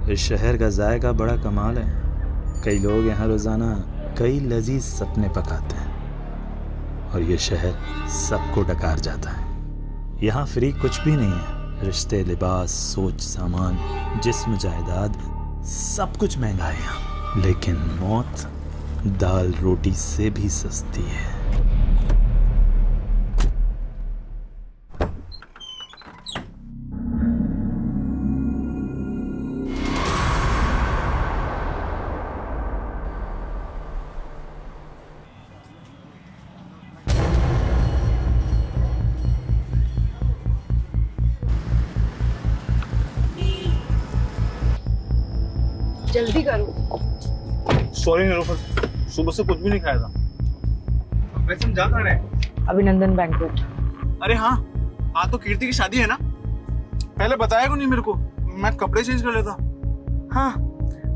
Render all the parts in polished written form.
इस शहर का जायका बड़ा कमाल है। कई लोग यहाँ रोज़ाना कई लजीज सपने पकाते हैं और ये शहर सबको डकार जाता है। यहाँ फ्री कुछ भी नहीं है। रिश्ते, लिबास, सोच, सामान, जिस्म, जायदाद, सब कुछ महंगा है यहाँ। लेकिन मौत दाल रोटी से भी सस्ती है। जल्दी करो। सॉरी निलोफर, सुबह से कुछ भी नहीं खाया था। वैसे हम जा कहाँ रहे हैं? अभिनंदन बैंक्वेट। अरे हाँ, आज तो कीर्ति की शादी है ना। पहले बताया क्यों नहीं मेरे को? मैं कपड़े चेंज कर लेता। हाँ,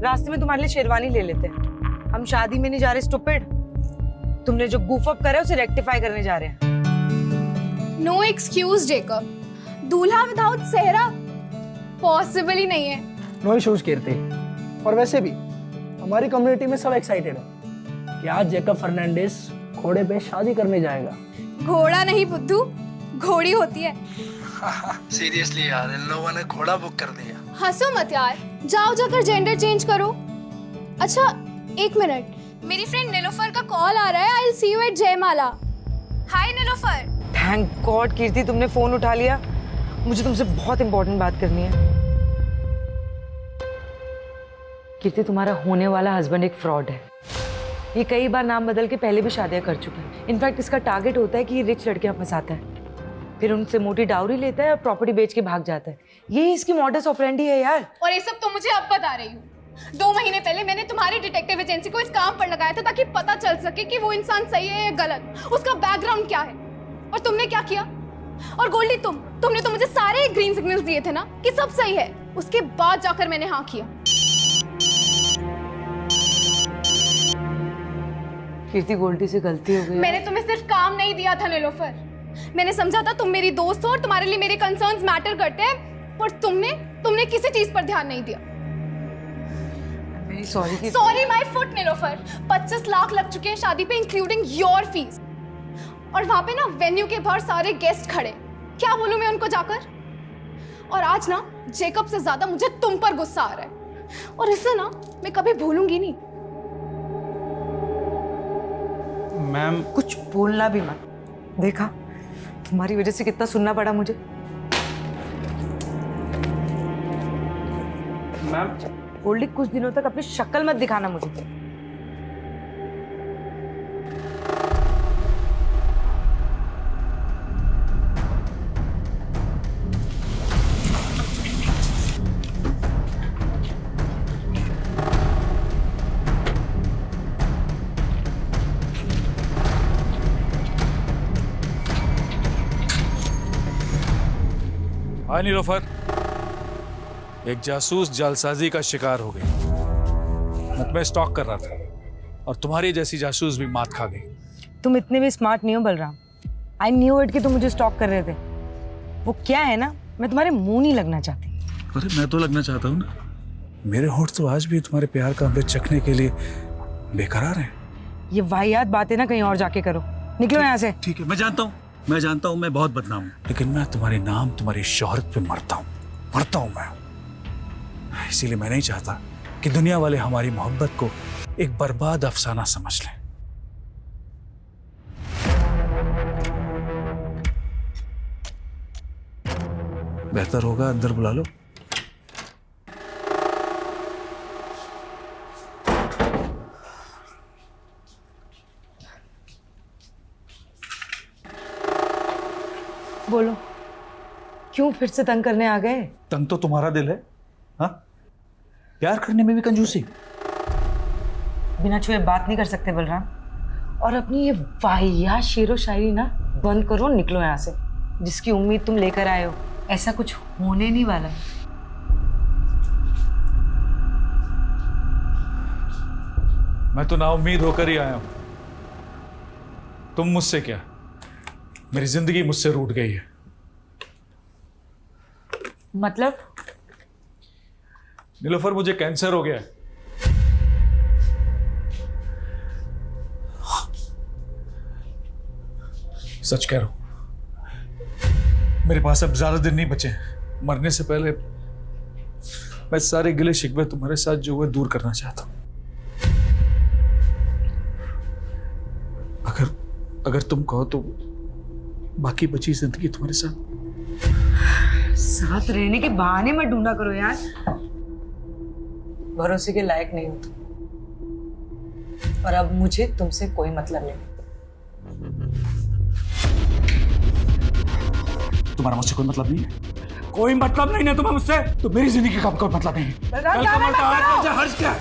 रास्ते में तुम्हारे लिए शेरवानी ले लेते हैं। हम शादी में नहीं जा रहे स्टूपिड। तुमने जो गूफ अप करा है उसे रेक्टिफाई करने जा रहे हैं। नो एक्सक्यूज जेकब, दूल्हा विदाउट सेहरा पॉसिबल ही नहीं है। नो इश्यूज कीर्ति। और वैसे भी हमारी कम्युनिटी में सब एक्साइटेड है कि आज जेकब फर्नांडिस घोड़े पे शादी करने जाएगा। घोड़ा नहीं बुद्धू, घोड़ी होती है। सीरियसली यार, इन लोगों ने घोड़ा बुक कर दिया। हंसो मत यार, जाओ जाकर जेंडर चेंज करो। अच्छा एक मिनट, मेरी फ्रेंड नीलोफर का कॉल आ रहा है। I will see you at Jaimala. Hi Nilofar. Thank God Kirti तुमने फोन उठा लिया। मुझे तुमसे बहुत इंपॉर्टेंट बात करनी है। कीर्ति, तुम्हारा होने वाला हस्बैंड एक फ्रॉड है। ये कई बार नाम बदल के पहले भी शादियां कर चुका है। इनफैक्ट इसका टारगेट होता है कि ये रिच लड़कियां फंसाता है, फिर उनसे मोटी डाउरी लेता है और प्रॉपर्टी बेच के भाग जाता है। ये इसकी मॉडस ऑपरेंडी है यार। और ये सब तो मुझे अब बता रही हूँ। 2 महीने पहले मैंने तुम्हारी डिटेक्टिव एजेंसी को इस काम पर लगाया था ताकि पता चल सके कि वो इंसान सही है या गलत, उसका बैकग्राउंड क्या है। और तुमने क्या किया? और गोल्डी तुमने तो मुझे सारे ग्रीन सिग्नल्स दिए थे ना कि सब सही है। उसके बाद जाकर मैंने हाँ किया। कीर्ति, गोल्डी से गलती हो गई। मैंने तुम्हें सिर्फ काम नहीं दिया था नीलोफर। मैंने समझा था तुम मेरी दोस्त हो और तुम्हारे लिए मेरे कंसर्न्स मैटर करते हैं, पर तुमने किसी चीज पर ध्यान नहीं दिया। Sorry my foot Nilofar. 25 lakh लग चुके हैं शादी पे, इंक्लूडिंग योर फीस। और वहां पे ना वेन्यू के बाहर सारे गेस्ट खड़े। क्या बोलूं मैं उनको जाकर? और आज ना जेकब से ज्यादा मुझे तुम पर गुस्सा आ रहा है, और इसे ना मैं कभी भूलूंगी नहीं। मैम, कुछ बोलना भी मत। देखा, तुम्हारी वजह से कितना सुनना पड़ा मुझे। मैम गोल्डी, कुछ दिनों तक अपनी शक्ल मत दिखाना मुझे। हाय नीलोफर, एक जासूस जालसाजी का शिकार हो गई। मैं स्टॉक कर रहा था और तुम्हारी जैसी जासूस भी मात खा गई। तुम इतने भी स्मार्ट नहीं हो बलराम। आई न्यू इट कि तुम मुझे स्टॉक कर रहे थे। वो क्या है ना, मैं तुम्हारे मुंह नहीं लगना चाहती। अरे मैं तो लगना चाहता हूँ ना। मेरे होठ तो आज भी तुम्हारे प्यार का अमृत चखने के लिए बेकरार हैं। ये वाहियात बातें ना कहीं और जाके करो। निकलो यहाँ से। ठीक है, मैं जानता हूँ मैं बहुत बदनाम हूँ, लेकिन मैं तुम्हारे नाम, तुम्हारी शोहरत पे मरता हूँ मैं। इसीलिए मैं नहीं चाहता कि दुनिया वाले हमारी मोहब्बत को एक बर्बाद अफसाना समझ लें। बेहतर होगा अंदर बुला लो। बोलो, क्यों फिर से तंग करने आ गए? तंग तो तुम्हारा दिल है। हाँ, प्यार करने में भी कंजूसी। बिना छुए बात नहीं कर सकते बलराम। और अपनी ये वाहियात शेरो शायरी ना बंद करो, निकलो यहाँ से। जिसकी उम्मीद तुम लेकर आए हो, ऐसा कुछ होने नहीं वाला। मैं तो नाउम्मीद होकर ही आया हूं। तुम मुझसे क्या, मेरी जिंदगी मुझसे रूठ गई है। मतलब? नीलोफर, मुझे कैंसर हो गया है। सच कह रहा हूं, मेरे पास अब ज्यादा दिन नहीं बचे। मरने से पहले मैं सारे गिले शिकवे तुम्हारे साथ जो हुए दूर करना चाहता हूं। अगर तुम कहो तो बाकी बची जिंदगी तुम्हारे साथ रहने के बहाने मत ढूंढा करो यार, भरोसे के लायक नहीं हो तुम। और अब मुझे तुमसे कोई मतलब नहीं। तुम्हारा मुझसे कोई मतलब नहीं है? कोई मतलब नहीं है तुम्हें मुझसे? तो मेरी जिंदगी का कोई मतलब नहीं है। कल का मरता है, मुझे हर्ष क्या है?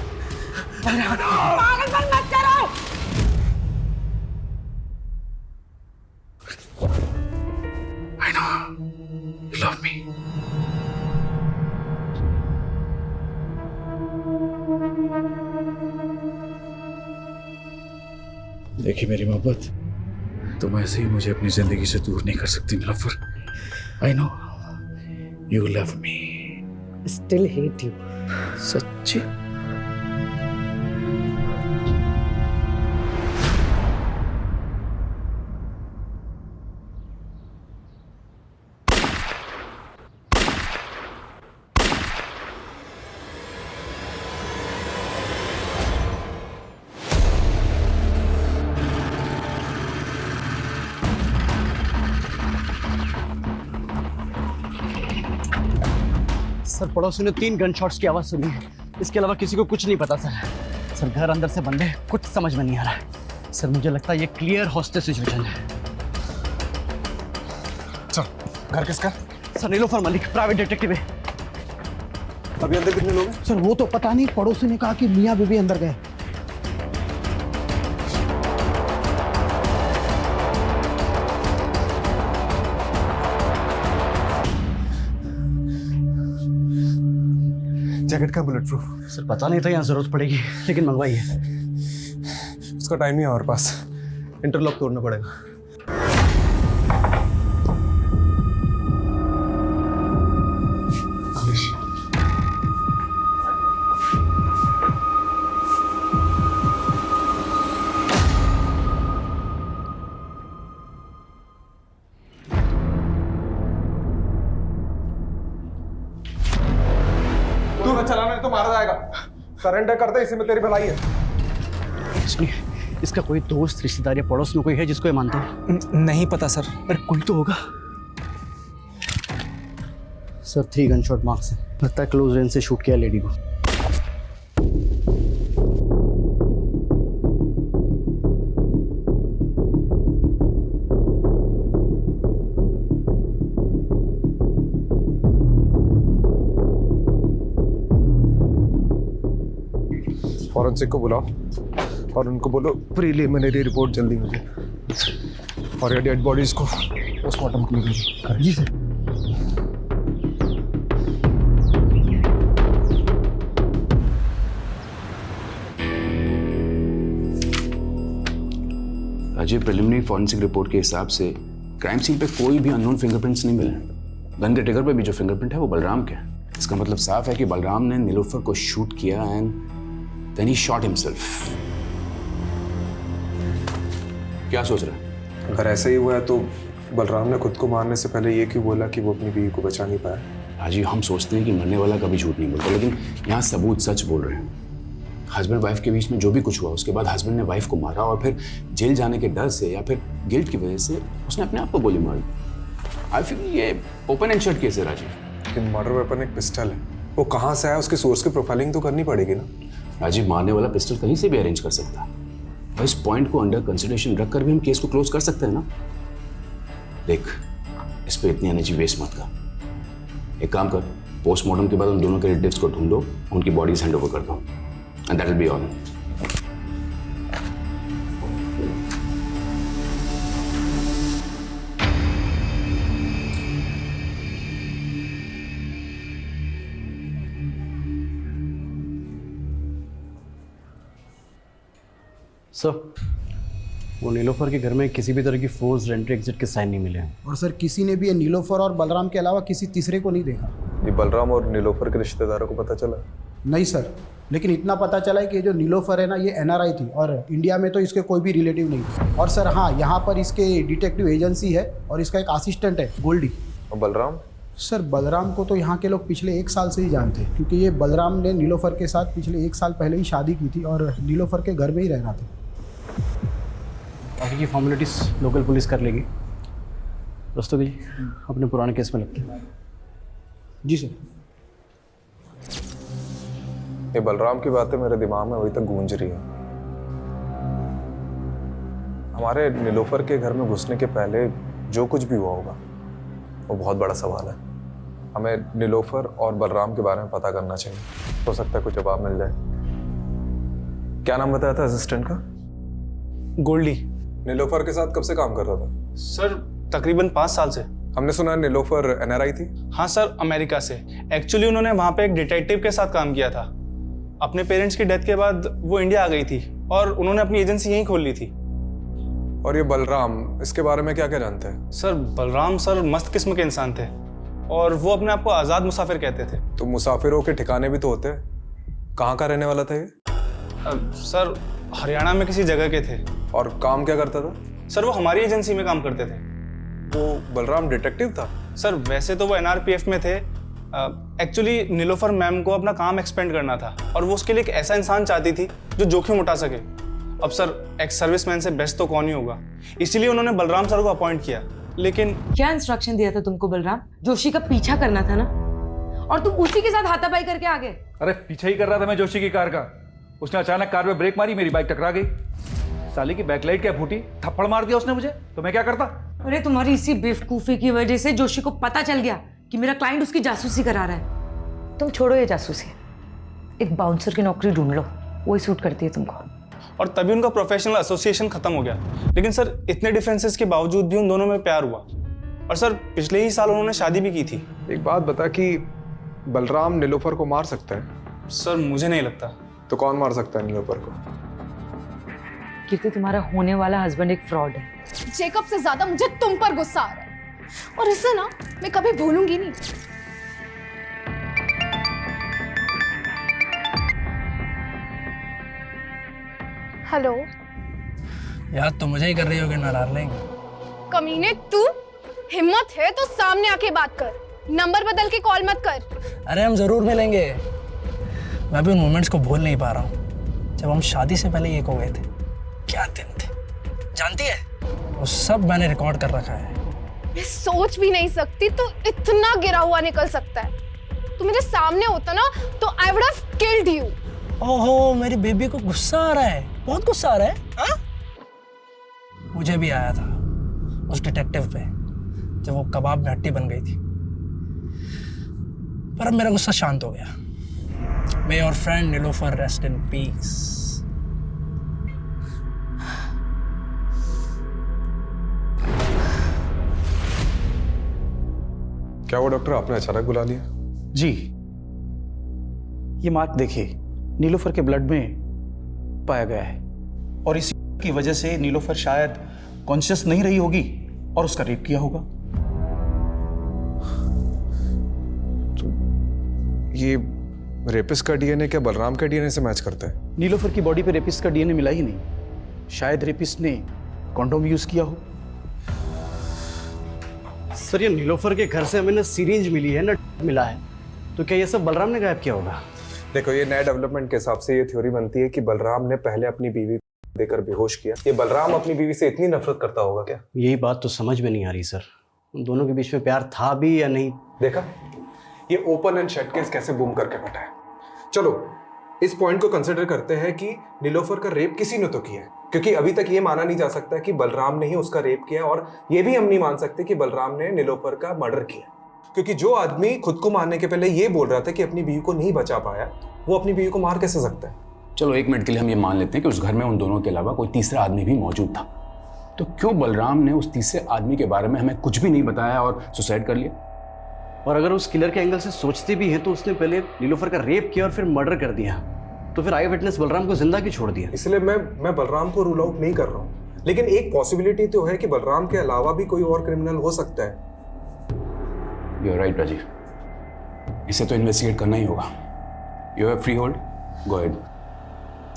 पागलपन मत करो। I know you love me. देखिए मेरी मोहब्बत, तुम ऐसे ही मुझे अपनी जिंदगी से दूर नहीं कर सकती Nilofar. I know you love me. Still hate you. सच्ची? सर, पड़ोसी ने 3 गन शॉट्स की आवाज सुनी है। इसके अलावा किसी को कुछ नहीं पता सर। सर, घर अंदर से बंद है, कुछ समझ में नहीं आ रहा है। सर, मुझे लगता है ये क्लियर हॉस्टेज सिचुएशन है। चल, घर किसका? Sir, Nilofar Malik, private detective है। अभी अंदर कितने लोग हैं? सर वो तो पता नहीं, पड़ोसी ने कहा कि मियाँ बीबी अंदर गए। जैकेट का बुलेट प्रूफ? सर, पता नहीं था यहाँ जरूरत पड़ेगी, लेकिन मंगवाई है। उसका टाइम नहीं है हमारे पास, इंटरलॉक तोड़ना पड़ेगा। तू न चलाना नहीं तो मारा जाएगा। सरेंडर कर दे, इसी में तेरी भलाई है। सुनिए, इसका कोई दोस्त, रिश्तेदार या पड़ोस में कोई है जिसको ये मानता है? नहीं पता सर। अरे कोई तो होगा। सर, 3 गन शॉट मार्क्स है। लगता है क्लोज रेंज से शूट किया लेडी को। फॉरेंसिक को बुलाओ और उनको बोलो प्रीलिमिनरी रिपोर्ट जल्दी मुझे, और ये डेड बॉडीज को पोस्टमार्टम के लिए भेजो। जी sir. Ajay, preliminary forensic report के हिसाब से क्राइम सीन पे कोई भी अननोन फिंगरप्रिंट्स नहीं मिले। गन के ट्रिगर पे भी जो फिंगरप्रिंट है वो बलराम के है। इसका मतलब साफ है कि बलराम ने नीलोफर को शूट किया and then he shot himself. क्या सोच रहा है? अगर ऐसा ही हुआ है तो बलराम ने खुद को मारने से पहले ये क्यों बोला कि वो अपनी बीवी को बचा नहीं पाया? राजीव, हम सोचते हैं कि मरने वाला कभी झूठ नहीं बोलता, लेकिन यहाँ सबूत सच बोल रहे हैं। हस्बैंड वाइफ के बीच में जो भी कुछ हुआ, उसके बाद हस्बैंड ने वाइफ को मारा और फिर जेल जाने के डर से या फिर गिल्ट की वजह से उसने अपने आप को गोली मारी। आई फील ये ओपन एंड शट केस है राजीव। लेकिन मर्डर वेपन एक पिस्टल है, वो कहाँ से आया, उसके सोर्स की प्रोफाइलिंग तो करनी पड़ेगी ना। राजीव, मारने वाला पिस्टल कहीं से भी अरेंज कर सकता है और इस पॉइंट को अंडर कंसिडरेशन रखकर भी हम केस को क्लोज कर सकते हैं ना। देख, इस पे इतनी एनर्जी वेस्ट मत कर। एक काम कर, पोस्टमार्टम के बाद उन दोनों के रिलेटिव्स को ढूंढो, उनकी बॉडीज हैंड ओवर कर दो and that will be all. Sir, वो नीलोफर के घर में किसी भी तरह की फोर्स एंट्री एग्जिट के साइन नहीं मिले हैं। और सर किसी ने भी ये नीलोफर और बलराम के अलावा किसी तीसरे को नहीं देखा। ये बलराम और नीलोफर के रिश्तेदारों को पता चला? नहीं सर, लेकिन इतना पता चला है कि जो नीलोफर है ना, ये एनआरआई थी और इंडिया में तो इसके कोई भी रिलेटिव नहीं। और सर हाँ, यहाँ पर इसके डिटेक्टिव एजेंसी है और इसका एक असिस्टेंट है गोल्डी। और बलराम? सर बलराम को तो यहाँ के लोग पिछले 1 साल से ही जानते हैं, क्योंकि ये बलराम ने नीलोफर के साथ पिछले 1 साल पहले ही शादी की थी और नीलोफर के घर में ही रह रहा था। बाकी की फॉर्मेलिटीज लोकल पुलिस कर लेगी। दोस्तों भी अपने पुराने केस में लगते हैं। जी सर। ये बलराम की बातें मेरे दिमाग में अभी तक गूंज रही है। हमारे नीलोफर के घर में घुसने के पहले जो कुछ भी हुआ होगा वो बहुत बड़ा सवाल है। हमें नीलोफर और बलराम के बारे में पता करना चाहिए। हो सकता है कुछ जवाब मिल जाए। क्या नाम बताया था असिस्टेंट का? गोल्डी। नीलोफर के साथ कब से काम कर रहा था? सर तकरीबन 5 साल से। हमने सुना नीलोफर एनआरआई थी। हाँ सर, अमेरिका से। एक्चुअली उन्होंने वहाँ पे एक डिटेक्टिव के साथ काम किया था। अपने पेरेंट्स की डेथ के बाद वो इंडिया आ गई थी और उन्होंने अपनी एजेंसी यहीं खोल ली थी। और ये बलराम, इसके बारे में क्या क्या जानते हैं? सर बलराम सर मस्त किस्म के इंसान थे और वो अपने आप को आज़ाद मुसाफिर कहते थे। तो मुसाफिरों के ठिकाने भी तो होते हैं। कहाँ का रहने वाला था ये? सर हरियाणा में किसी जगह के थे। और काम क्या करता था? सर वो हमारी एजेंसी में काम करते थे। वो बलराम डिटेक्टिव था? सर वैसे तो वो एनआरपीएफ में थे। एक्चुअली नीलोफर मैम को अपना काम एक्सपेंड करना था और वो उसके लिए एक ऐसा इंसान चाहती थी जो जोखिम उठा सके। अब सर एक्स सर्विसमैन से बेस्ट तो कौन ही होगा, इसीलिए उन्होंने बलराम सर को अपॉइंट किया। लेकिन क्या इंस्ट्रक्शन दिया था तुमको बलराम? जोशी का पीछा करना था ना, और तुम उसी के साथ हाथापाई करके आ गए। अरे पीछे ही कर रहा था मैं जोशी की कार का। उसने अचानक कार में ब्रेक मारी, मेरी बाइक टकरा गई। साली की बैकलाइट क्या फूटी, थप्पड़ मार दिया उसने मुझे, तो मैं क्या करता? अरे तुम्हारी इसी बेवकूफी की वजह से जोशी को पता चल गया कि मेरा क्लाइंट उसकी जासूसी करा रहा है। तुम छोड़ो ये जासूसी, एक बाउंसर की नौकरी ढूंढ लो, वही सूट करती है तुमको। और तभी उनका प्रोफेशनल एसोसिएशन खत्म हो गया। लेकिन सर इतने डिफरेंसेस के बावजूद भी उन दोनों में प्यार हुआ और सर पिछले ही साल उन्होंने शादी भी की थी। एक बात बता कि बलराम नीलोफर को मार सकता है? सर मुझे नहीं लगता। तो कौन मार सकता है नीलोफर को? कीर्ति, तुम्हारा होने वाला हस्बैंड एक फ्रॉड है। जेकब से ज्यादा मुझे तुम पर गुस्सा आ रहा है और इसे ना मैं कभी भूलूंगी नहीं। हेलो याद तो मुझे ही कर रही होगी ना डार्लिंग। कमीने, तू हिम्मत है तो सामने आके बात कर, नंबर बदल के कॉल मत कर। अरे हम जरूर मिलेंगे। मैं भी उन मोमेंट्स को भूल नहीं पा रहा हूँ जब हम शादी से पहले एक हो गए थे। क्या दिन थे, जानती है? वो सब मैंने रिकॉर्ड कर रखा है। मैं सोच भी नहीं सकती तू इतना गिरा हुआ निकल सकता है। तू मेरे सामने होता ना तो I would have killed you. ओहो, मेरी बेबी को गुस्सा आ रहा है, बहुत गुस्सा आ रहा है। हाँ? मुझे भी आया था उस डिटेक्टिव पे जब वो कबाब में हड्डी बन गई थी, पर अब मेरा गुस्सा शांत हो गया। May your friend Nilofer rest in peace. क्या वो डॉक्टर आपने अचानक बुला लिया? जी, ये मार्क देखिए, नीलोफर के ब्लड में पाया गया है और इसी की वजह से नीलोफर शायद कॉन्शियस नहीं रही होगी और उसका रेप किया होगा। तो ये रेपिस्ट का डीएनए क्या बलराम के डीएनए से मैच करता है? नीलोफर की बॉडी पे रेपिस्ट का डीएनए मिला ही नहीं। शायद रेपिस्ट ने कॉन्डोम यूज किया हो। सर ये नीलोफर के घर से हमें ना सिरिंज मिली है ना मिला है, तो क्या ये सब बलराम ने गायब किया होगा? देखो, ये नए डेवलपमेंट के हिसाब से ये थ्योरी बनती है कि बलराम ने पहले अपनी बीवी को देकर बेहोश किया। ये बलराम अपनी बीवी से इतनी नफरत करता होगा क्या? यही बात तो समझ में नहीं आ रही सर, उन दोनों के बीच में प्यार था भी या नहीं। देखा, ये ओपन एंड शट केस कैसे बूम करके फटा है। चलो इस पॉइंट को कंसिडर करते हैं कि नीलोफर का रेप किसी ने तो किया है, क्योंकि अभी तक ये माना नहीं जा सकता कि बलराम ने ही उसका रेप किया, और ये भी हम नहीं मान सकते कि बलराम ने नीलोफर का मर्डर किया, क्योंकि जो आदमी खुद को मारने के पहले ये बोल रहा था कि अपनी बीवी को नहीं बचा पाया, वो अपनी बीवी को मार कैसे सकता है? चलो 1 मिनट के लिए हम ये मान लेते हैं कि उस घर में उन दोनों के अलावा कोई तीसरा आदमी भी मौजूद था, तो क्यों बलराम ने उस तीसरे आदमी के बारे में हमें कुछ भी नहीं बताया और सुसाइड कर लिया? और अगर उस किलर के एंगल से सोचते भी हैं तो उसने पहले नीलोफर का रेप किया और फिर मर्डर कर दिया, तो फिर आई विटनेस बलराम को जिंदा क्यों छोड़ दिया? इसलिए मैं बलराम को रूल आउट नहीं कर रहा हूँ, लेकिन एक पॉसिबिलिटी तो है कि बलराम के अलावा भी कोई और क्रिमिनल हो सकता है। You are right Rajiv. इसे तो इन्वेस्टिगेट करना ही होगा। You have free hold, go ahead.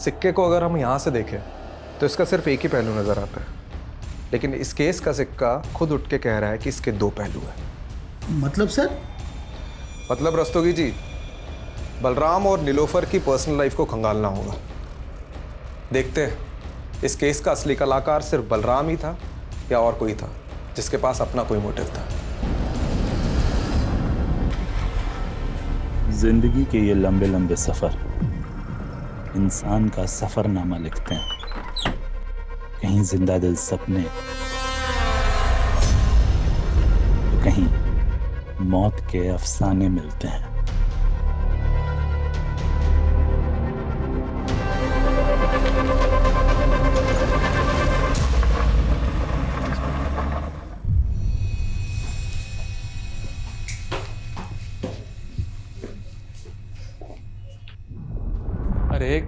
सिक्के को अगर हम यहाँ से देखें तो इसका सिर्फ एक ही पहलू नज़र आता है, लेकिन इस केस का सिक्का खुद उठ के कह रहा है कि इसके दो पहलू हैं। मतलब सर? मतलब रस्तोगी जी, बलराम और नीलोफर की पर्सनल लाइफ को खंगालना होगा। देखते हैं इस केस का असली कलाकार सिर्फ बलराम ही था या और कोई था जिसके पास अपना कोई मोटिव था। जिंदगी के ये लंबे लंबे सफर इंसान का सफरनामा लिखते हैं। कहीं जिंदा दिल सपने तो कहीं मौत के अफसाने मिलते हैं। अरे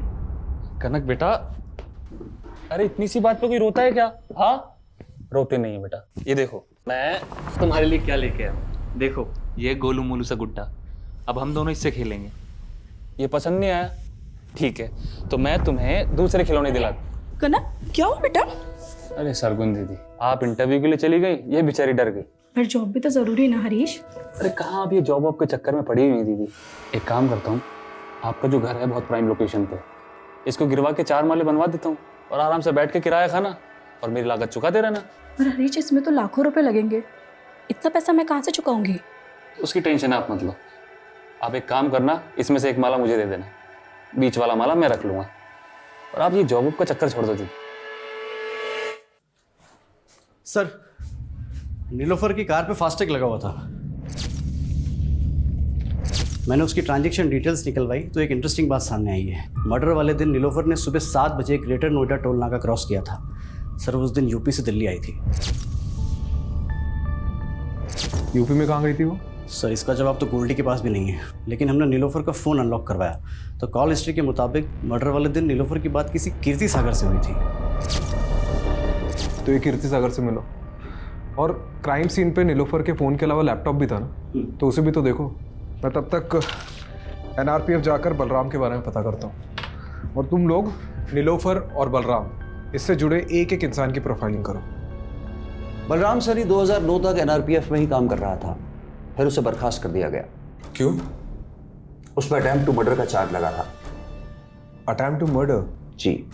कनक बेटा, अरे इतनी सी बात पे कोई रोता है क्या? हाँ, रोते नहीं है बेटा। ये देखो मैं तुम्हारे लिए क्या लेके आया हूँ। देखो ये गोलू मोलू सा गुड्डा, अब हम दोनों इससे खेलेंगे। ये पसंद नहीं आया? ठीक है, तो मैं तुम्हें दूसरे खिलौने दिला दूँ। कनक क्या हुआ बेटा? अरे सरगुन दीदी, आप इंटरव्यू के लिए चली गई, ये बेचारी डर गई। पर जॉब भी तो जरूरी है ना हरीश। अरे कहाँ, अब ये जॉब वॉब के चक्कर में पड़ी हुई है दीदी। एक काम करता हूँ, आपका जो घर है बहुत प्राइम लोकेशन पे, इसको गिरवा के 4 माले बनवा देता हूँ और आराम से बैठ के किराया खाना और मेरी लागत चुकाते रहना। पर हरीश इसमें तो लाखों रुपए लगेंगे, इतना पैसा मैं कहाँ से चुकाऊंगी? उसकी टेंशन आप मत लो। आप एक काम करना, इसमें से एक माला मुझे दे देना, बीच वाला माला मैं रख लूंगा, और आप ये जॉब वॉब का चक्कर छोड़ दो दीदी। सर, नीलोफर की कार पे फास्टैग लगा हुआ था। मैंने उसकी ट्रांजैक्शन डिटेल्स निकलवाई तो एक इंटरेस्टिंग बात सामने आई है। मर्डर वाले दिन नीलोफर ने सुबह 7 बजे ग्रेटर नोएडा टोल नाका क्रॉस किया था। सर उस दिन यूपी से दिल्ली आई थी। यूपी में कहाँ गई थी वो? सर इसका जवाब तो गोल्डी के पास भी नहीं है, लेकिन हमने नीलोफर का फ़ोन अनलॉक करवाया तो कॉल हिस्ट्री के मुताबिक मर्डर वाले दिन नीलोफर की बात किसी कीर्ति सागर से हुई थी। तो ये कीर्ति सागर से मिलो, और क्राइम सीन पे नीलोफर के फ़ोन के अलावा लैपटॉप भी था ना, तो उसे भी तो देखो। मैं तब तक NRPF जाकर बलराम के बारे में पता करता हूँ, और तुम लोग नीलोफर और बलराम इससे जुड़े एक एक इंसान की प्रोफाइलिंग करो। बलराम सर ही 2009 तक NRPF में ही काम कर रहा था, फिर उसे बर्खास्त कर दिया गया। क्यों? उस पर अटेम्प्ट टू मर्डर का चार्ज लगा था। Attempt to murder? जी,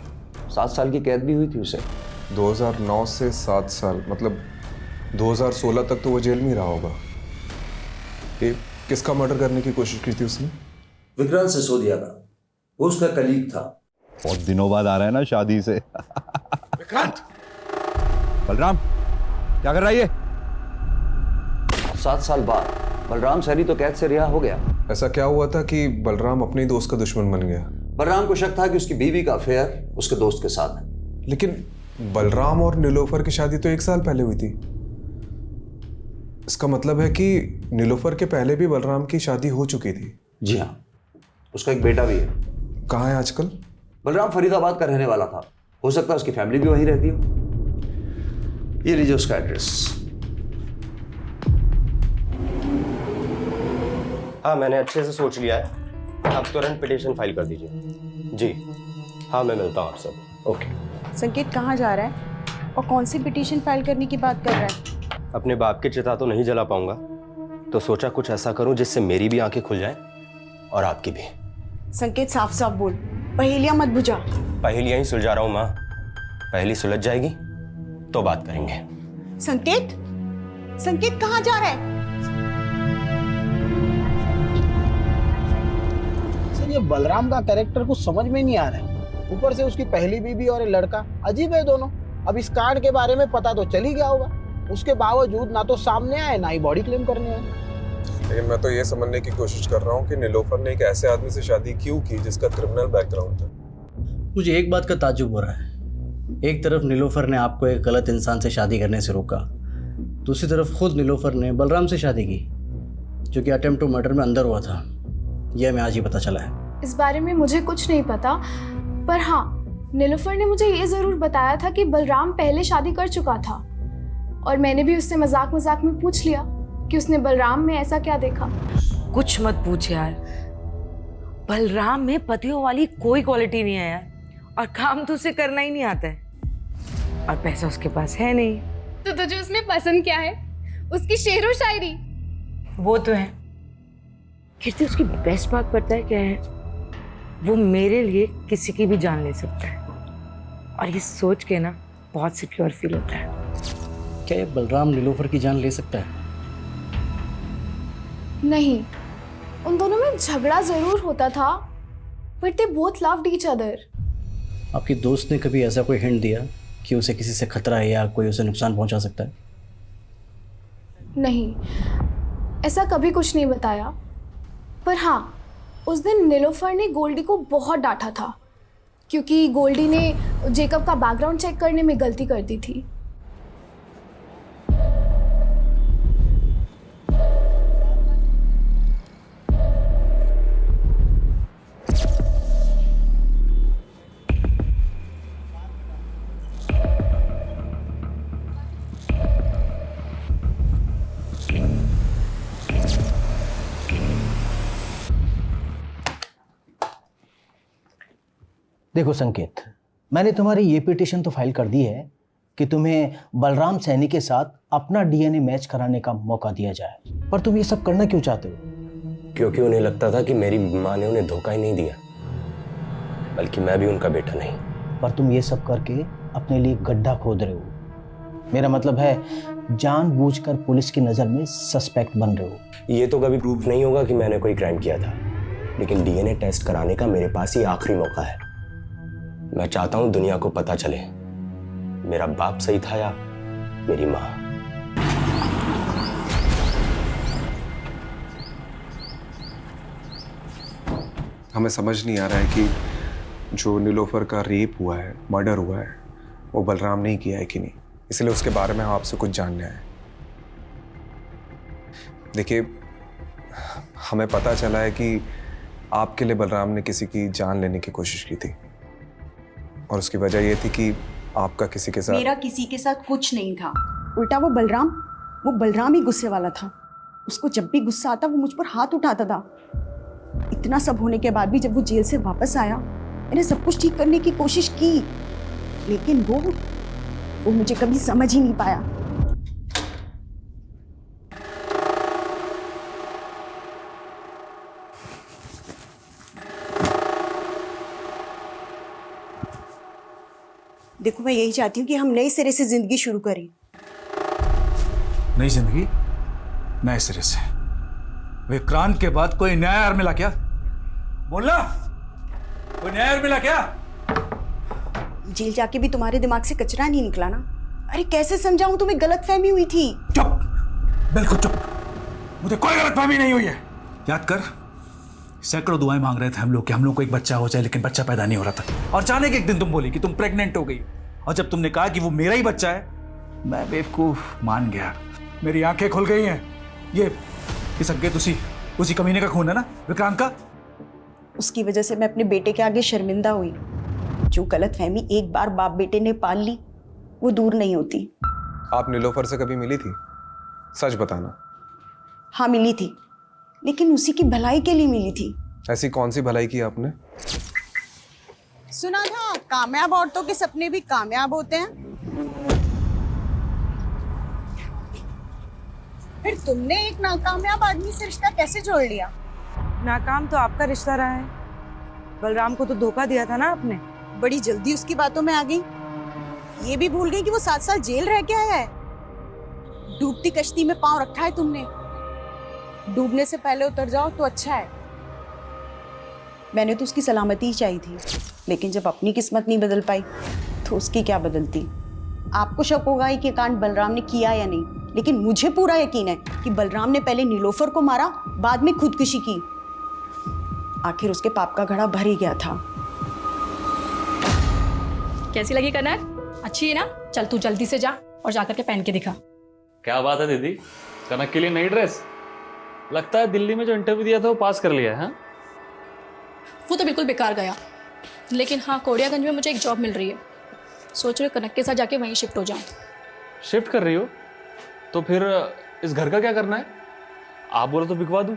7 साल की कैद भी हुई थी उसे। 2009 से 7 साल, मतलब 2016 तक तो वो जेल में ही रहा होगा। ये किसका मर्डर करने की कोशिश की थी उसने? विक्रांत सिसोदिया का, वो उसका कलीग था। बहुत दिनों बाद आ रहा है ना शादी से। विक्रांत! बलराम क्या कर रहा है ये? 7 साल बाद बलराम सैरी तो कैद से रिहा हो गया। ऐसा क्या हुआ था कि बलराम अपने ही दोस्त का दुश्मन बन गया? बलराम को शक था कि उसकी बीवी का अफेयर उसके दोस्त के साथ है। लेकिन बलराम और नीलोफर की शादी तो 1 साल पहले हुई थी। इसका मतलब है कि नीलोफर के पहले भी बलराम की शादी हो चुकी थी। जी हाँ, उसका एक बेटा भी है। कहाँ है आजकल? बलराम फरीदाबाद का रहने वाला था, हो सकता है उसकी फैमिली भी वहीं रहती हो। ये लीजिए उसका एड्रेस। हाँ, मैंने अच्छे से सोच लिया है। आप तुरंत पिटीशन फाइल कर दीजिए। जी हाँ, मैं मिलता हूँ आपसे। ओके। संकेत कहाँ जा रहा है और कौन सी पिटीशन फाइल करने की बात कर रहा है? अपने बाप की चिता तो नहीं जला पाऊंगा, तो सोचा कुछ ऐसा करूं जिससे मेरी भी आंखें खुल जाएं और आपकी भी। संकेत साफ साफ बोल, पहेलियां मत बुझा। पहेलियां ही सुलझा रहा हूं माँ, पहेली सुलझ जाएगी तो बात करेंगे। संकेत, संकेत कहाँ जा रहा है? सर ये बलराम का कैरेक्टर कुछ समझ में नहीं आ रहा है। ऊपर से उसकी पहली बीवी और एक लड़का, अजीब है दोनों। अब इस कांड के बारे में पता तो चल ही गया होगा, उसके बावजूद ना तो सामने आए ना ही बॉडी क्लेम करने आए। लेकिन मैं तो ये समझने की कोशिश कर रहा हूँ कि नीलोफर ने एक ऐसे आदमी से शादी क्यों की जिसका क्रिमिनल बैकग्राउंड था। मुझे एक बात का ताज्जुब हो रहा है। एक तरफ नीलोफर ने आपको एक गलत इंसान से शादी करने से रोका, दूसरी तरफ खुद नीलोफर ने बलराम से शादी की जो कि अटेम्प्ट टू मर्डर में अंदर हुआ था। यह हमें आज ही पता चला है। इस बारे में मुझे कुछ नहीं पता, पर हाँ, नीलोफर ने मुझे ये ज़रूर बताया था कि बलराम पहले शादी कर चुका था, और मैंने भी उससे मजाक मजाक में पूछ लिया कि उसने बलराम में ऐसा क्या देखा। कुछ मत पूछ यार। बलराम में पतियों वाली कोई क्वालिटी नहीं है यार, और काम तो उसे करना ही नहीं आता है, और पैसा उसके पास है नहीं। तो तुझे उसमें पसंद क्या है? उसकी शेरो शायरी? वो तो है। कीर्ति, उसकी बेस्ट बात पता है क्या है? वो मेरे लिए किसी की भी जान ले सकता है, और ये सोच के ना बहुत सिक्योर फील होता है। क्या ये बलराम नीलोफर की जान ले सकता है? नहीं, उन दोनों में झगड़ा जरूर होता था, but they both loved each other. आपकी दोस्त ने कभी ऐसा कोई हिंट दिया कि उसे किसी से खतरा है या कोई उसे नुकसान पहुंचा सकता है? नहीं, ऐसा कभी कुछ नहीं बताया। पर हाँ, उस दिन नीलोफर ने गोल्डी को बहुत डांटा था, क्योंकि गोल्डी ने जेकब का बैकग्राउंड चेक करने में गलती कर दी थी। देखो संकेत, मैंने तुम्हारी ये पिटीशन तो फाइल कर दी है कि तुम्हें बलराम सैनी के साथ अपना डीएनए मैच कराने का मौका दिया जाए, पर तुम ये सब करना क्यों चाहते हो? क्योंकि उन्हें लगता था कि मेरी माँ ने उन्हें धोखा ही नहीं दिया, बल्कि मैं भी उनका बेटा नहीं। पर तुम ये सब करके अपने लिए गड्ढा खोद रहे हो। मेरा मतलब है जानबूझकर पुलिस की नज़र में सस्पेक्ट बन रहे हो। ये तो कभी प्रूफ नहीं होगा कि मैंने कोई क्राइम किया था, लेकिन डीएनए टेस्ट कराने का मेरे पास ही आखिरी मौका है। मैं चाहता हूं दुनिया को पता चले मेरा बाप सही था या मेरी माँ। हमें समझ नहीं आ रहा है कि जो नीलोफर का रेप हुआ है, मर्डर हुआ है, वो बलराम ने ही किया है कि नहीं। इसलिए उसके बारे में हम आपसे कुछ जानने आए। देखिए, हमें पता चला है कि आपके लिए बलराम ने किसी की जान लेने की कोशिश की थी, और उसकी वजह ये थी कि आपका किसी के साथ। मेरा किसी के साथ कुछ नहीं था, उल्टा वो बलराम ही गुस्से वाला था। उसको जब भी गुस्सा आता वो मुझ पर हाथ उठाता था। इतना सब होने के बाद भी जब वो जेल से वापस आया, मैंने सब कुछ ठीक करने की कोशिश की, लेकिन वो मुझे कभी समझ ही नहीं पाया। देखो, मैं यही चाहती हूँ कि हम नए सिरे से जिंदगी शुरू करें। नई जिंदगी नए सिरे से? विक्रांत के बाद कोई नया यार मिला क्या? बोलना, कोई नया यार मिला क्या? जेल जाके भी तुम्हारे दिमाग से कचरा नहीं निकला ना? अरे कैसे समझाऊं, तुम्हें गलतफहमी हुई थी। चुप, बिल्कुल चुप। मुझे कोई गलतफहमी नहीं हुई है। याद कर, सैकड़ों दुआएं मांग रहे थे हम लोग को एक बच्चा हो जाए, लेकिन बच्चा पैदा नहीं हो रहा था। और अचानक एक दिन तुम बोली कि तुम प्रेग्नेंट हो गई, और जब तुमने कहा कि वो मेरा ही बच्चा है, मैं बेवकूफ मान गया। मेरी आंखें खुल गई हैं। ये संकेत उसी कमीने का खून है ना, विक्रांत का? उसकी वजह से मैं अपने बेटे के आगे शर्मिंदा हुई। जो गलतफहमी एक बार बाप बेटे ने पाल ली, वो दूर नहीं होती। आप नीलोफर से कभी मिली थी? सच बताना। हाँ मिली थी, लेकिन उसी की भलाई के लिए मिली थी। ऐसी कौन सी भलाई की आपने? सुना था कामयाब औरतों के सपने भी कामयाब होते हैं। फिर तुमने एक नाकामयाब आदमी से रिश्ता कैसे जोड़ लिया? नाकाम तो आपका रिश्ता रहा है। बलराम को तो धोखा दिया था ना आपने। बड़ी जल्दी उसकी बातों में आ गई। ये भी भूल गई कि वो 7 साल जेल रह के आया है। डूबती कश्ती में पांव रखा है तुमने। डूबने से पहले उतर जाओ तो अच्छा है। मैंने तो उसकी सलामती ही चाहिए थी, लेकिन जब अपनी किस्मत नहीं बदल पाई तो उसकी क्या बदलती। आपको शक होगा कि कांड बलराम ने किया या नहीं, लेकिन मुझे पूरा यकीन है कि बलराम ने पहले नीलोफर को मारा, बाद में खुदकुशी की। आखिर उसके पाप का घड़ा भर ही गया था। कैसी लगी कनक? अच्छी है ना? चल तू जल्दी से जा और जाकर के पहन के दिखा। क्या बात है दीदी, कनक के लिए नई ड्रेस? लगता है दिल्ली में जो इंटरव्यू दिया था वो पास कर लिया है। वो तो बिल्कुल बेकार गया, लेकिन हाँ कोड़ियागंज में मुझे एक जॉब मिल रही है। सोच रही हूँ कनक के साथ जाके वहीं शिफ्ट हो जाऊँ। शिफ्ट कर रही हो? तो फिर इस घर का क्या करना है? आप बोलो तो बिकवा दूँ।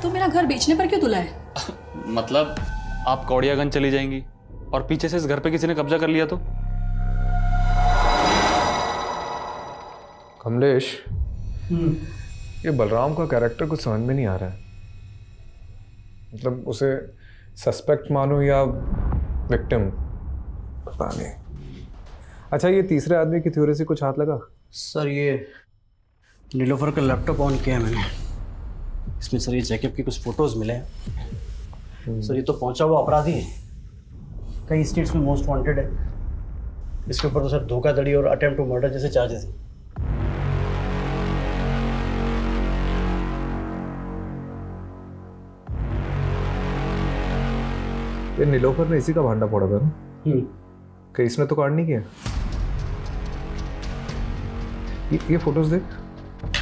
तो मेरा घर बेचने पर क्यों तुला है? मतलब आप कौड़ियागंज चली जाएंगी और पीछे से इस घर पे किसी ने कब्जा कर लिया तो? कमलेश, ये बलराम का कैरेक्टर कुछ समझ में नहीं आ रहा है। मतलब उसे सस्पेक्ट मानो या विक्टिम, पता नहीं। अच्छा, ये तीसरे आदमी की थ्योरी से कुछ हाथ लगा? सर ये नीलोफर का लैपटॉप ऑन किया है मैंने, इसमें सर ये जैकब की कुछ फोटोज मिले हैं। सर ये तो पहुंचा हुआ अपराधी है, कई स्टेट्स में मोस्ट वांटेड है। इसके ऊपर तो सर धोखाधड़ी और अटेम्प्ट टू मर्डर जैसे चार्जेस हैं। ये नीलोफर ने इसी का भांडा फोड़ा था ना? कहीं इसने तो कांड नहीं किया। ये फोटोज देख,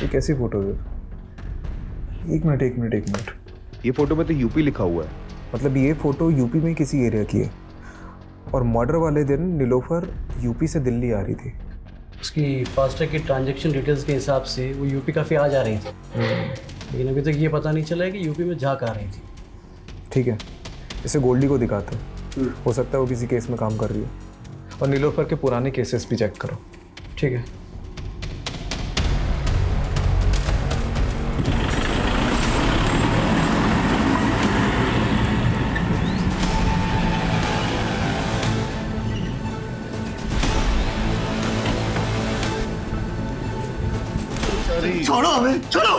ये कैसी फोटोज है? एक मिनट। ये फोटो में तो यूपी लिखा हुआ है। मतलब ये फोटो यूपी में किसी एरिया की है और मर्डर वाले दिन नीलोफर यूपी से दिल्ली आ रही थी। उसकी फास्टैग की ट्रांजैक्शन डिटेल्स के हिसाब से वो यूपी काफ़ी आ जा रही थी, लेकिन अभी तक ये पता नहीं चला है कि यूपी में जा कहाँ रही थी। ठीक है, इसे गोल्डी को दिखाते हैं, हो सकता है वो किसी केस में काम कर रही है। और नीलोफर के पुराने केसेस भी चेक करो। ठीक है। छोड़ो हमें, छोड़ो।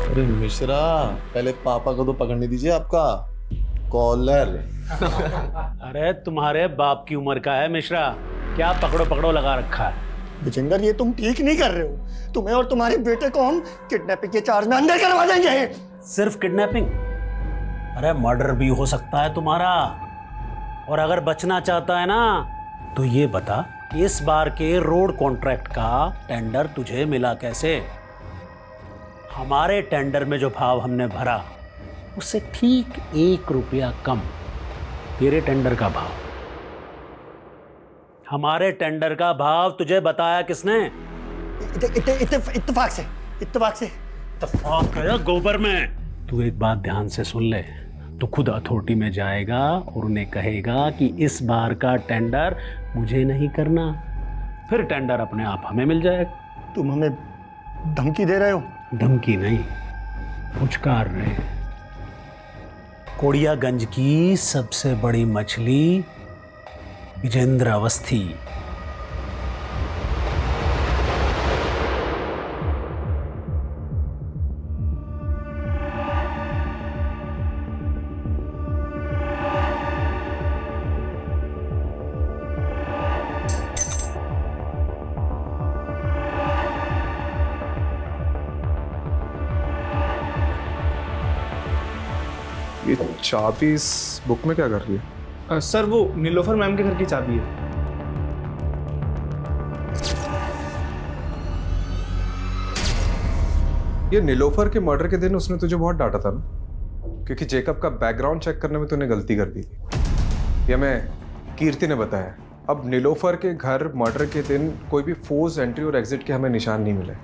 अरे मिश्रा, पहले पापा को तो पकड़ने दीजिए आपका कॉलर। अरे तुम्हारे बाप की उम्र का है मिश्रा, क्या पकड़ो पकड़ो लगा रखा है। विजेंदर, ये तुम ठीक नहीं कर रहे हो। तुम्हें और तुम्हारे बेटे को हम किडनैपिंग के चार्ज में अंदर करवा देंगे। सिर्फ किडनैपिंग? अरे मर्डर भी हो सकता है तुम्हारा। और अगर बचना चाहता है ना तो ये बता, इस बार के रोड कॉन्ट्रैक्ट का टेंडर तुझे मिला कैसे? हमारे टेंडर में जो भाव हमने भरा उससे ठीक 1 रुपया कम तेरे टेंडर का भाव। हमारे टेंडर का भाव तुझे बताया किसने? इत्तेफाक से। इत्तेफाक गया गोबर में। तू एक बात ध्यान से सुन ले, तू खुद अथॉरिटी में जाएगा और उन्हें कहेगा कि इस बार का टेंडर मुझे नहीं करना, फिर टेंडर अपने आप हमें मिल जाएगा। तुम हमें धमकी दे रहे हो? धमकी नहीं, पुचकार रहे। कोड़ियागंज की सबसे बड़ी मछली विजेंद्र अवस्थी। ये चाबी इस बुक में क्या कर रही है? सर वो नीलोफर मैम के घर की चाबी है। ये नीलोफर के मर्डर के दिन उसने तुझे बहुत डांटा था ना, क्योंकि जेकब का बैकग्राउंड चेक करने में तूने गलती कर दी थी। ये हमें कीर्ति ने बताया। अब नीलोफर के घर मर्डर के दिन कोई भी फोर्स एंट्री और एग्जिट के हमें निशान नहीं मिले,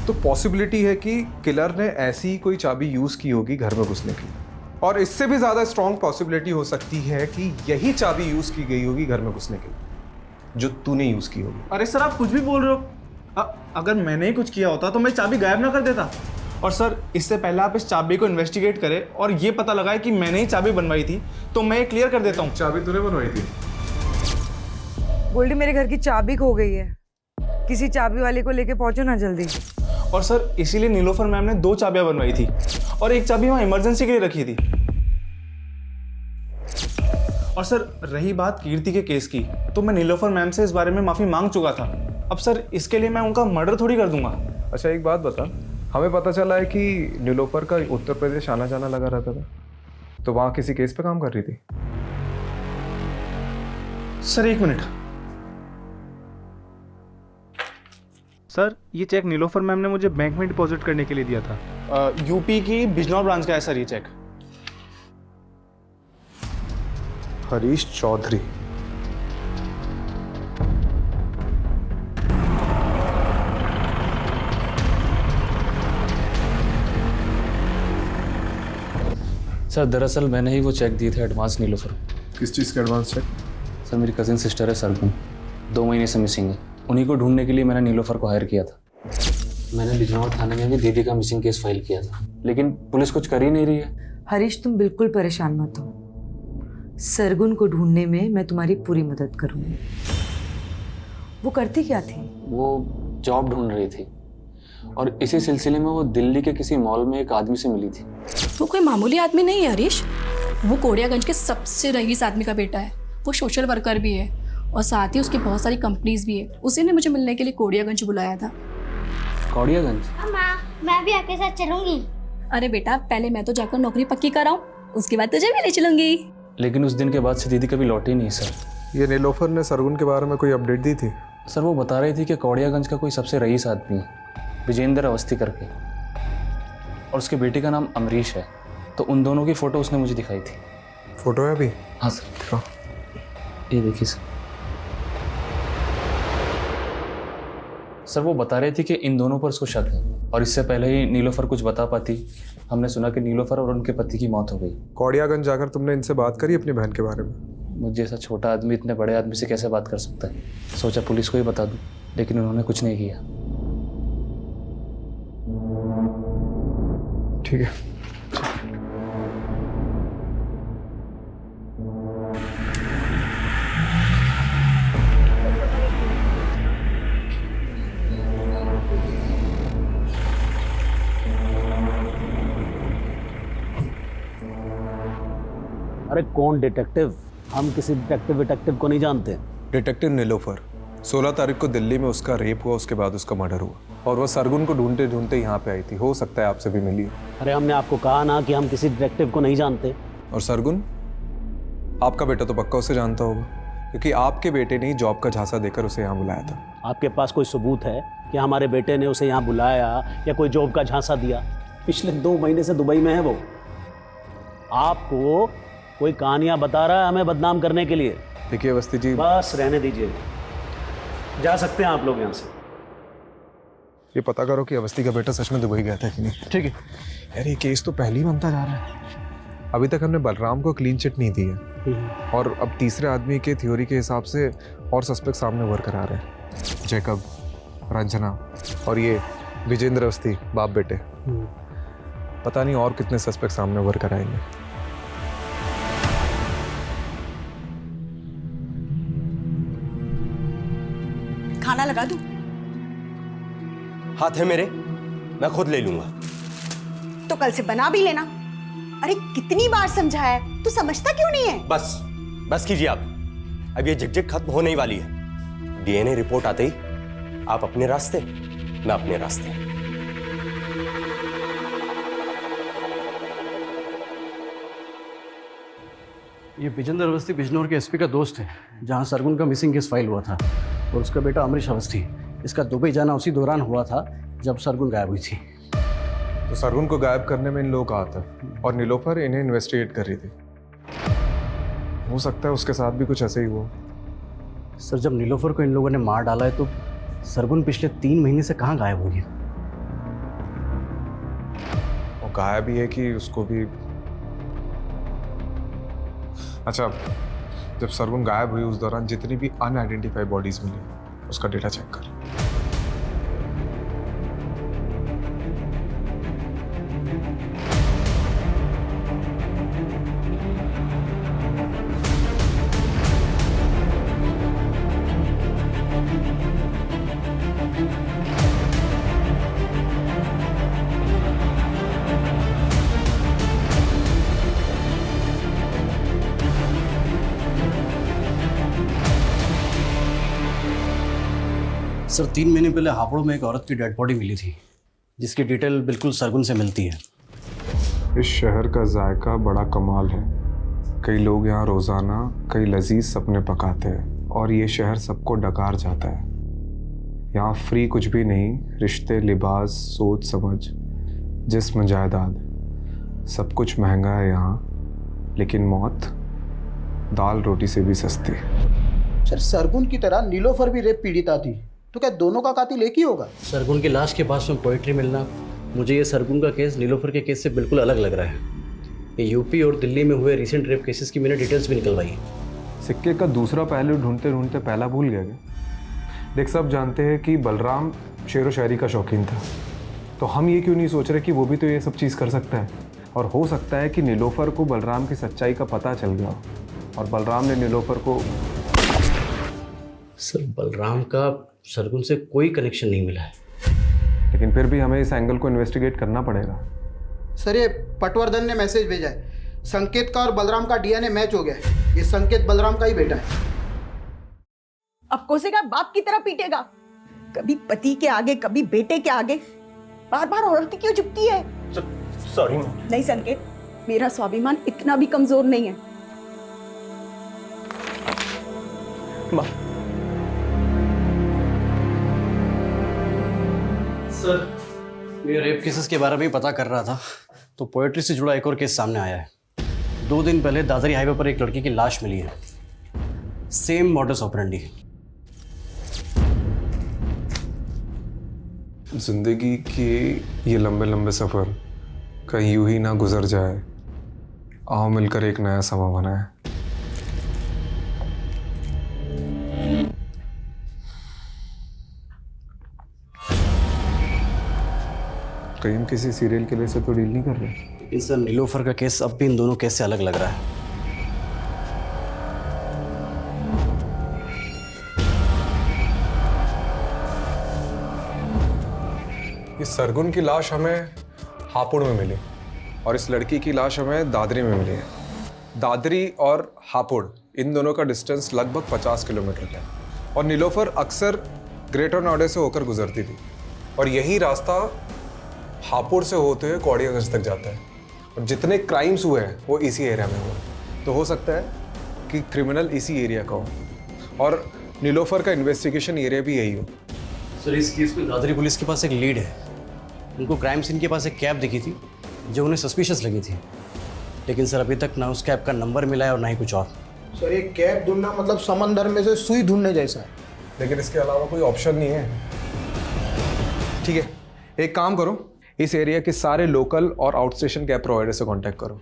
तो पॉसिबिलिटी है कि किलर ने ऐसी कोई चाबी यूज की होगी घर में घुसने की। और इससे भी ज्यादा स्ट्रॉन्ग पॉसिबिलिटी हो सकती है कि यही चाबी यूज की गई होगी घर में घुसने के लिए, जो तूने यूज की होगी। अरे सर, आप कुछ भी बोल रहे हो। अगर मैंने ही कुछ किया होता तो मैं चाबी गायब ना कर देता। और सर, इससे पहले आप इस चाबी को इन्वेस्टिगेट करें और ये पता लगाए कि मैंने ही चाबी बनवाई थी, तो मैं ये क्लियर कर देता हूँ। चाबी तूने बनवाई थी? गोल्डी, मेरे घर की चाबी खो गई है, किसी चाबी वाले को लेके पहुंचो ना जल्दी। और सर, इसीलिए नीलोफर मैम ने 2 चाबियां बनवाई थी और एक चाबी वहां इमरजेंसी के लिए रखी थी। और सर, रही बात कीर्ति के केस की, तो मैं नीलोफर मैम से इस बारे में माफी मांग चुका था। अब सर, इसके लिए मैं उनका मर्डर थोड़ी कर दूंगा। अच्छा, एक बात बता, हमें पता चला है कि नीलोफर का उत्तर प्रदेश आना जाना लगा रहता था, तो वहां किसी केस पे काम कर रही थी? Sir, 1 minute. सर, ये चेक नीलोफर मैम ने मुझे बैंक में डिपॉजिट करने के लिए दिया था। यूपी की बिजनौर ब्रांच का है सर ये चेक। हरीश चौधरी। सर दरअसल मैंने ही वो चेक दिए थे एडवांस नीलोफर। किस चीज़ का एडवांस चेक? सर मेरी कज़िन सिस्टर है सरगुन, 2 महीने से मिसिंग है। उन्हीं को ढूंढने के लिए मैंने नीलोफर को हायर किया था। मैंने बिजनौर थाने में भी दीदी का मिसिंग केस फाइल किया था, लेकिन पुलिस कुछ कर ही नहीं रही है। हरीश तुम बिल्कुल परेशान मत हो, सरगुन को ढूंढने में मैं तुम्हारी पूरी मदद करूंगी। वो करती क्या थी? वो जॉब ढूंढ रही थी और इसी सिलसिले में वो दिल्ली के किसी मॉल में एक आदमी से मिली थी। वो कोई मामूली आदमी नहीं है हरीश, वो कोड़ियागंज के सबसे रईस आदमी का बेटा है। वो सोशल वर्कर भी है और साथ ही उसकी बहुत सारी कंपनीज भी है। उसी ने मुझे मिलने के लिए कोड़ियागंज बुलाया था। कोड़ियागंज? माँ, मैं भी आपके साथ चलूंगी। अरे बेटा, पहले मैं तो जाकर नौकरी पक्की कराऊं, उसके बाद तुझे भी ले चलूंगी। लेकिन उस दिन के बाद से दीदी कभी लौटी नहीं सर। ये नीलोफर ने सरगुन के बारे में कोई अपडेट दी थी? सर वो बता रही थी कि कोड़ियागंज का कोई सबसे रईस आदमी है, विजेंद्र अवस्थी करके, और उसके बेटे का नाम अमरीश है। तो उन दोनों की फ़ोटो उसने मुझे दिखाई थी। फ़ोटो है अभी? हाँ सर दिखाओ। ये देखिए सर वो बता रहे थे कि इन दोनों पर उसको शक है, और इससे पहले ही नीलोफर कुछ बता पाती, हमने सुना कि नीलोफर और उनके पति की मौत हो गई। कोड़ियागंज जाकर तुमने इनसे बात करी अपनी बहन के बारे में? मुझे जैसा छोटा आदमी इतने बड़े आदमी से कैसे बात कर सकता है? सोचा पुलिस को ही बता दूं, लेकिन उन्होंने कुछ नहीं किया। ठीक है। अरे कौन डिटेक्टिव? हम किसी डिटेक्टिव को नहीं जानते। डिटेक्टिव नीलोफर, 16 तारीख को दिल्ली में उसका रेप हुआ, उसके बाद उसका मर्डर हुआ, और वो सरगुन को ढूंढते ढूंढते यहाँ पे आई थी। हो सकता है आपसे भी मिली हो। अरे हमने आपको कहा ना कि हम किसी डिटेक्टिव को नहीं जानते। और सरगुन, आपका बेटा तो पक्का उसे जानता होगा, क्योंकि आपके बेटे ने जॉब का झांसा देकर उसे यहाँ बुलाया था। आपके पास कोई सबूत है कि हमारे बेटे ने उसे यहाँ बुलाया या कोई जॉब का झांसा दिया? पिछले 2 महीने से दुबई में है वो। आपको कोई कहानियां बता रहा है हमें बदनाम करने के लिए। देखिए अवस्थी जी, बस रहने दीजिए, जा सकते हैं आप लोग यहाँ से। ये पता करो कि अवस्थी का बेटा सच में दुबई गया था कि नहीं। ठीक है यार, ये केस तो पहले ही बनता जा रहा है। अभी तक हमने बलराम को क्लीन चिट नहीं दी है, और अब तीसरे आदमी के थ्योरी के हिसाब से और सस्पेक्ट सामने उभर कर आ रहे हैं। जैकब, रंजना और ये विजेंद्र अवस्थी, बाप बेटे। पता नहीं और कितने सस्पेक्ट सामने उभर कर आएंगे। खाना लगा दूं? हाथ है मेरे, मैं खुद ले लूंगा। तो कल से बना भी लेना। अरे कितनी बार समझाया है, तू समझता क्यों नहीं है? बस कीजिए आप, अब ये झकझक खत्म होने ही वाली है। डीएनए रिपोर्ट आते ही आप अपने रास्ते, मैं अपने रास्ते। ये विजेंद्र अवस्थी बिजनौर के एसपी का दोस्त है, जहाँ सरगुन का मिसिंग केस फाइल हुआ था, और उसका बेटा अमरीश अवस्थी। इसका दुबई जाना उसी दौरान हुआ था जब सरगुन गायब हुई थी। तो सरगुन को गायब करने में इन लोगों का हाथ है, और नीलोफर इन्हें इन्वेस्टिगेट कर रही थी। हो सकता है उसके साथ भी कुछ ऐसे ही हुआ। सर, जब नीलोफर को इन लोगों ने मार डाला है तो सरगुन पिछले 3 महीने से कहाँ गायब हुई है? वो गायब ही है कि उसको भी। अच्छा, जब सरगुन गायब हुई उस दौरान जितनी भी अनआइडेंटिफाइड बॉडीज मिली, उसका डेटा चेक कर। सर, 3 महीने पहले हापुड़ में एक औरत की डेड बॉडी मिली थी, जिसकी डिटेल बिल्कुल सरगुन से मिलती है। इस शहर का जायका बड़ा कमाल है। कई लोग यहाँ रोज़ाना कई लजीज सपने पकाते हैं, और ये शहर सबको डकार जाता है। यहाँ फ्री कुछ भी नहीं, रिश्ते, लिबास, सोच समझ, जिस्म, जायदाद, सब कुछ महंगा है यहाँ, लेकिन मौत दाल रोटी से भी सस्ती। सर, सरगुन की तरह नीलोफर भी रेप पीड़िता थी, तो क्या दोनों का कातिल एक ही होगा? सरगुन की लाश के पास में पोइट्री मिलना, मुझे ये सरगुन का केस नीलोफर के केस से बिल्कुल अलग लग रहा है। ये यूपी और दिल्ली में हुए रिसेंट रेप केसेस की मैंने डिटेल्स भी निकलवाई है। सिक्के का दूसरा पहलू ढूंढते ढूंढते पहला भूल गया क्या? देख, सब जानते हैं कि बलराम शेर व शायरी का शौकीन था, तो हम ये क्यों नहीं सोच रहे कि वो भी तो ये सब चीज़ कर सकता है। और हो सकता है कि नीलोफर को बलराम की सच्चाई का पता चल गया हो और बलराम ने नीलोफर को। सर, बलराम का सरगुन से कोई कनेक्शन नहीं मिला है। लेकिन फिर भी हमें इस एंगल को इन्वेस्टिगेट करना पड़ेगा। सर, ये पटवर्धन ने मैसेज भेजा है, संकेत का और बलराम का डीएनए मैच हो गया है। ये संकेत बलराम का ही बेटा है। अब कोसेगा बाप की तरह पीटेगा, कभी पति के आगे कभी बेटे के आगे, बार बार औरत क्यों झुकती है? सॉरी नहीं संकेत, मेरा स्वाभिमान इतना भी कमजोर नहीं है। सर, ये रेप केसेस के बारे में पता कर रहा था तो पोएट्री से जुड़ा एक और केस सामने आया है। 2 दिन पहले दादरी हाईवे पर एक लड़की की लाश मिली है, सेम मॉडस ऑपरेंडी। जिंदगी के ये लंबे लंबे सफ़र कहीं यूं ही ना गुजर जाए, आओ मिलकर एक नया समा बनाए। कहीं हम किसी सीरियल किलर से तो डील नहीं कर रहे। लेकिन सर, नीलोफर का केस अब भी इन दोनों केस से अलग लग रहा है। इस सरगुन की लाश हमें हापुड़ में मिली और इस लड़की की लाश हमें दादरी में मिली है। दादरी और हापुड़ इन दोनों का डिस्टेंस लगभग 50 किलोमीटर है और नीलोफर अक्सर ग्रेटर नोएडा से होकर गुजरती थी और यही रास्ता हापुड़ से होते हुए कौड़ियागंज तक जाता है और जितने क्राइम्स हुए हैं वो इसी एरिया में हुए। तो हो सकता है कि क्रिमिनल इसी एरिया का हो और नीलोफर का इन्वेस्टिगेशन एरिया भी यही हो। सर, इस केस में दादरी पुलिस के पास एक लीड है। उनको क्राइम सीन के पास एक कैब दिखी थी जो उन्हें सस्पिशियस लगी थी, लेकिन सर अभी तक ना उस कैब का नंबर मिला है और ना ही कुछ और। सर, ये कैब ढूंढना मतलब समंदर में से सुई ढूंढने जैसा है। लेकिन इसके अलावा कोई ऑप्शन नहीं है। ठीक है, एक काम करो, इस एरिया के सारे लोकल और आउट स्टेशन कैब प्रोवाइडर से कांटेक्ट करो।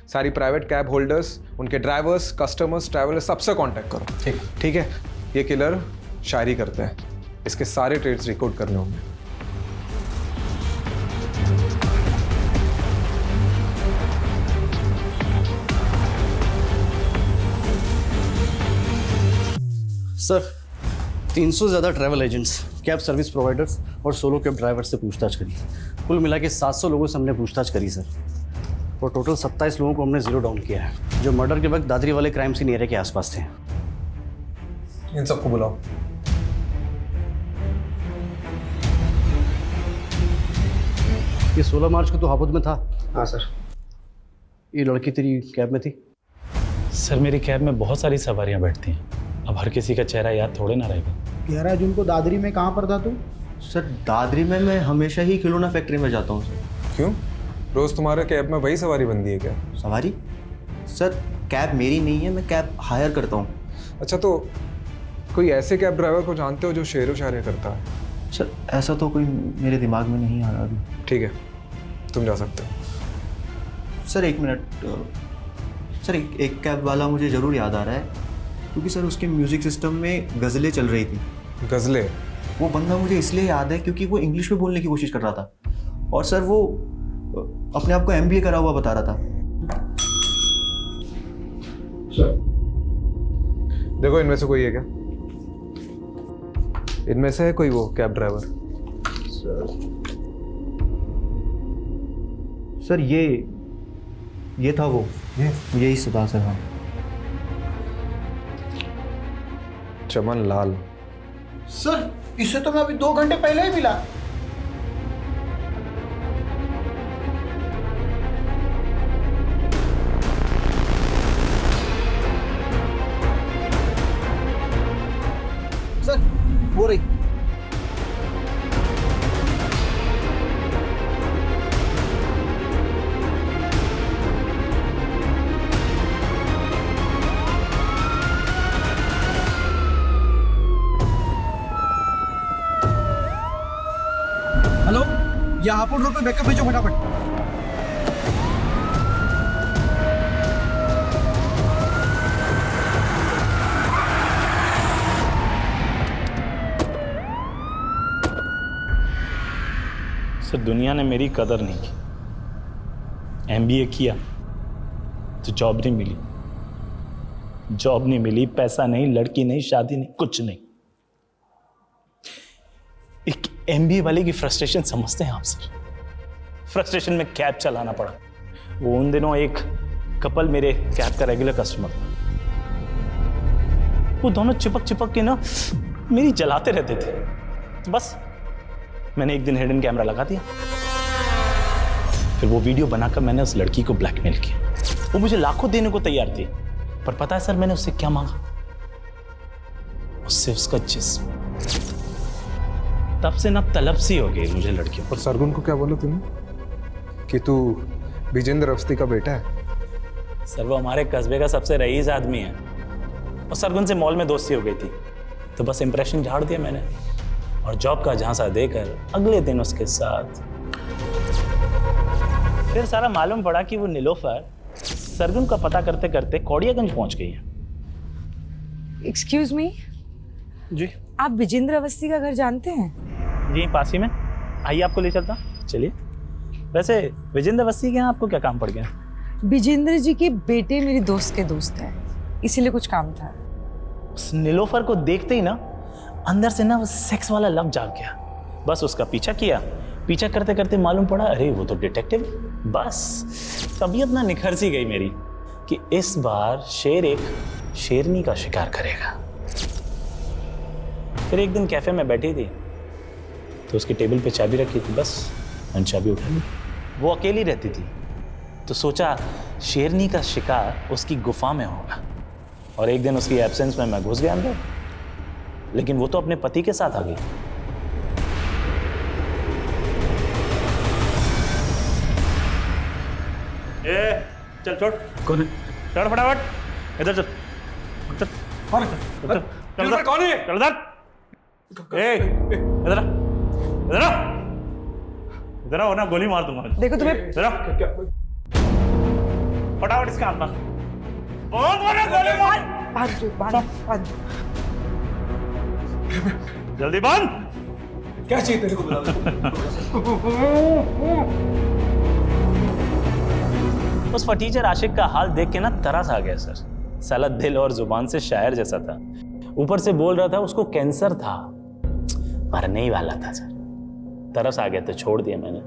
सारी प्राइवेट कैब होल्डर्स, उनके ड्राइवर्स, कस्टमर्स, ट्रैवलर्स, सबसे कांटेक्ट करो। ठीक है। ये किलर शायरी करते हैं, इसके सारे ट्रेड्स रिकॉर्ड करने होंगे। सर, 300 से ज़्यादा travel agents, cab service providers और सोलो कैब ड्राइवर से पूछताछ करी। कुल मिला के 700 लोगों से हमने पूछताछ करी सर, और टोटल 27 लोगों को हमने जीरो डाउन किया है जो मर्डर के वक्त दादरी वाले क्राइम सीन एरिया के आसपास थे। इन सबको बुलाओ। ये 16 मार्च को तो हापुड़ में था। हाँ सर। ये लड़की तेरी कैब में थी? सर, मेरी कैब में बहुत सारी सवारियां बैठती हैं, अब हर किसी का चेहरा याद थोड़े ना रहेगा। 11 जून को दादरी में कहाँ पर था तू? सर, दादरी में मैं हमेशा ही खिलौना फैक्ट्री में जाता हूँ सर। क्यों? रोज तुम्हारे कैब में वही सवारी बनती है क्या? सवारी? सर, कैब मेरी नहीं है, मैं कैब हायर करता हूँ। अच्छा, तो कोई ऐसे कैब ड्राइवर को जानते हो जो शेर व शायरी करता है? सर, ऐसा तो कोई मेरे दिमाग में नहीं आ रहा अभी। ठीक है, तुम जा सकते हो। Sir, 1 minute. सर, एक कैब वाला मुझे ज़रूर याद आ रहा है, क्योंकि सर उसके म्यूज़िक सिस्टम में गज़लें चल रही थी। गज़लें? वो बंदा मुझे इसलिए याद है क्योंकि वो इंग्लिश में बोलने की कोशिश कर रहा था और सर वो अपने आप को MBA करा हुआ बता रहा था। देखो, इनमें से कोई है क्या? इनमें से है कोई वो कैब ड्राइवर? सर, ये था वो, यही सुधा सर। हाँ, चमन लाल। सर, इससे तो मैं अभी 2 घंटे पहले ही मिला। सर, हो रही। हेलो, यहाँ हापुड़ रोड पे बैकअप भेजो फटाफट। सर दुनिया ने मेरी कदर नहीं की। एमबीए किया तो जॉब नहीं मिली, जॉब नहीं मिली, पैसा नहीं, लड़की नहीं, शादी नहीं, कुछ नहीं। एक एमबीए वाले की फ्रस्ट्रेशन समझते हैं आप सर? फ्रस्ट्रेशन में कैब चलाना पड़ा। वो उन दिनों एक कपल मेरे कैब का रेगुलर कस्टमर था। वो दोनों चिपक चिपक के ना मेरी जलाते रहते थे। तो बस मैंने एक दिन हिडन कैमरा लगा दिया, फिर वो वीडियो बनाकर मैंने उस लड़की को ब्लैकमेल किया। वो मुझे लाखों देने को तैयार थी, पर पता है सर मैंने उससे क्या मांगा? उससे उसका जिस्म। तब से ना तलब सी हो गई मुझे लड़कियों। और सरगुन को क्या बोला तूने कि तू विजेंद्र अवस्थी का बेटा है? सर वो हमारे कस्बे का सबसे रईस आदमी है, और सरगुन से मॉल में दोस्ती हो गई थी, तो बस इंप्रेशन झाड़ दिया मैंने और जॉब का झांसा देकर अगले दिन उसके साथ। फिर सारा मालूम पड़ा कि वो नीलोफर सरगुन का पता करते करते कौड़ियागंज पहुंच गई है। एक्सक्यूज मी जी, आप विजेंद्र अवस्थी का घर जानते हैं? जी पास ही में, आइए आपको ले चलता। चलिए। वैसे विजेंद्र अवस्थी के यहाँ आपको क्या काम पड़ गया? विजेंद्र जी के बेटे मेरी दोस्त के दोस्त हैं, इसीलिए कुछ काम था। उस नीलोफर को देखते ही ना अंदर से ना वो सेक्स वाला लव जाग गया। बस उसका पीछा किया, पीछा करते करते मालूम पड़ा अरे वो तो डिटेक्टिव। बस तबीयत ना निखर सी गई मेरी कि इस बार शेर एक शेरनी का शिकार करेगा। फिर एक दिन कैफे में बैठी थी तो उसकी टेबल पे चाबी रखी थी, बस मैंने चाबी उठा ली। वो अकेली रहती थी तो सोचा शेरनी का शिकार उसकी गुफा में होगा, और एक दिन उसकी एब्सेंस में मैं घुस गया अंदर, लेकिन वो तो अपने पति के साथ आ गई। चल छोड़। कौन है? चढ़ फटाफट, इधर चल। चल कौन है? चल कौन है? चल इधर। ए इधर आ, इधर आ, इधर आओ ना, गोली मार दूंगा। देखो तुम्हें इधर आ, फटाफट इसके हाथ में बहुत बड़ा गोली मार। बांध। जल्दी बांध। क्या चाहिए तेरे को? उस फटीचर आशिक का हाल देख के ना तरस आ गया सर। साला दिल और जुबान से शायर जैसा था, ऊपर से बोल रहा था उसको कैंसर था, मरने ही वाला था सर। तरस आ गया तो छोड़ दिया मैंने।